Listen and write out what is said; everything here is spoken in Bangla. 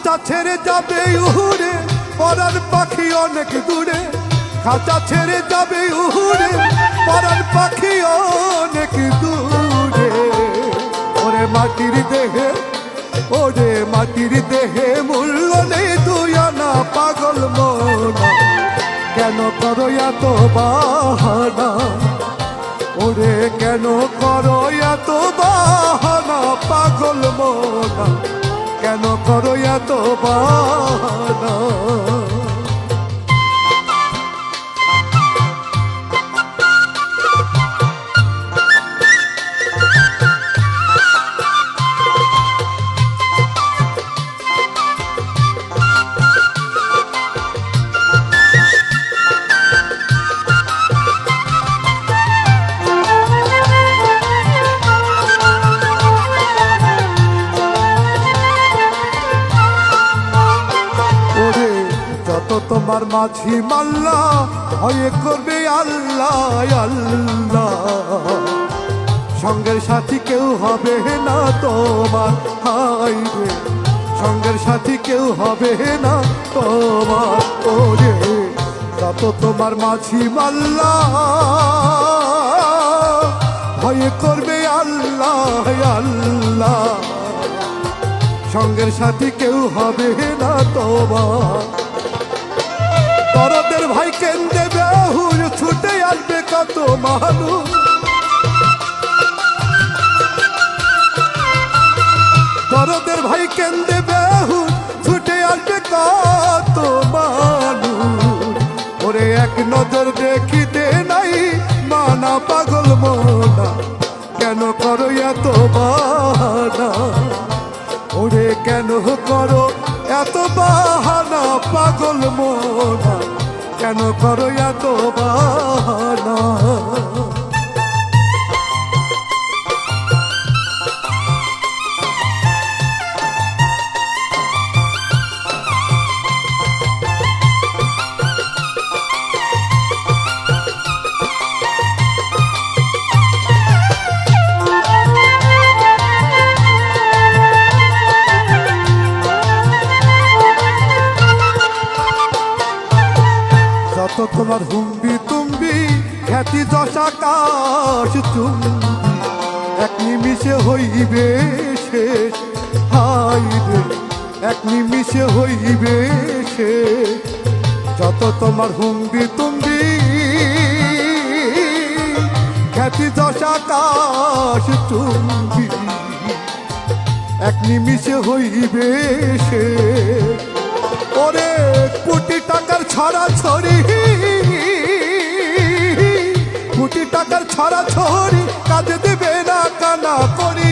খাঁচা ছেড়ে যাবে উড়ে পরার পাখি অনেক দূরে, খাঁচা ছেড়ে যাবে উড়ে পরার পাখি অনেক দূরে। ওরে মাটির দেহে, ওরে মাটির দেহে মূল্য নেই তুই আনা পাগল মনা, কেন করো এত বাহানা? ওরে কেন করো এত বাহানা পাগল মনা, কেন করো এত বাহানা? তোমার মাঝি মাল্লা হয়ে করবে আল্লাহ আল্লাহ, সঙ্গের সাথী কেউ হবে না তোমার, হাই রে সঙ্গের সাথী কেউ হবে না তোমার। ওরে যত তোমার মাঝি মাল্লা হয়ে করবে আল্লাহ আল্লাহ, সঙ্গের সাথী কেউ হবে না তোমার। দরদের ভাই কেন্দ্রে বেহুর ছুটে আসবে কত মানুষ, দরদের ভাই কেন্দ্রে বেহুর ছুটে আসবে কত মানুষ। ওরে এক নজর দেখিতে নাই মানা পাগল মনা, কেন করো এত বাহানা? ওরে কেন করো এত বাহানা পাগল মনা, কেন করো এত বাহানা? তোমার হুম্বি তুম্বি খ্যাতি যশ আকাশ তুমি, এক নিমিষে হইবে শেষ, হাই রে এক নিমিষে হইবে শেষ। যত তোমার হুম্বি তুম্বি খ্যাতি যশ আকাশ তুমি, এক নিমিষে হইবে শেষ। ওরে কোটি টাকার ছড়া ছড়ি, কোটি টাকার ছড়া ছড়ি কাজে দেবে না কানা করি।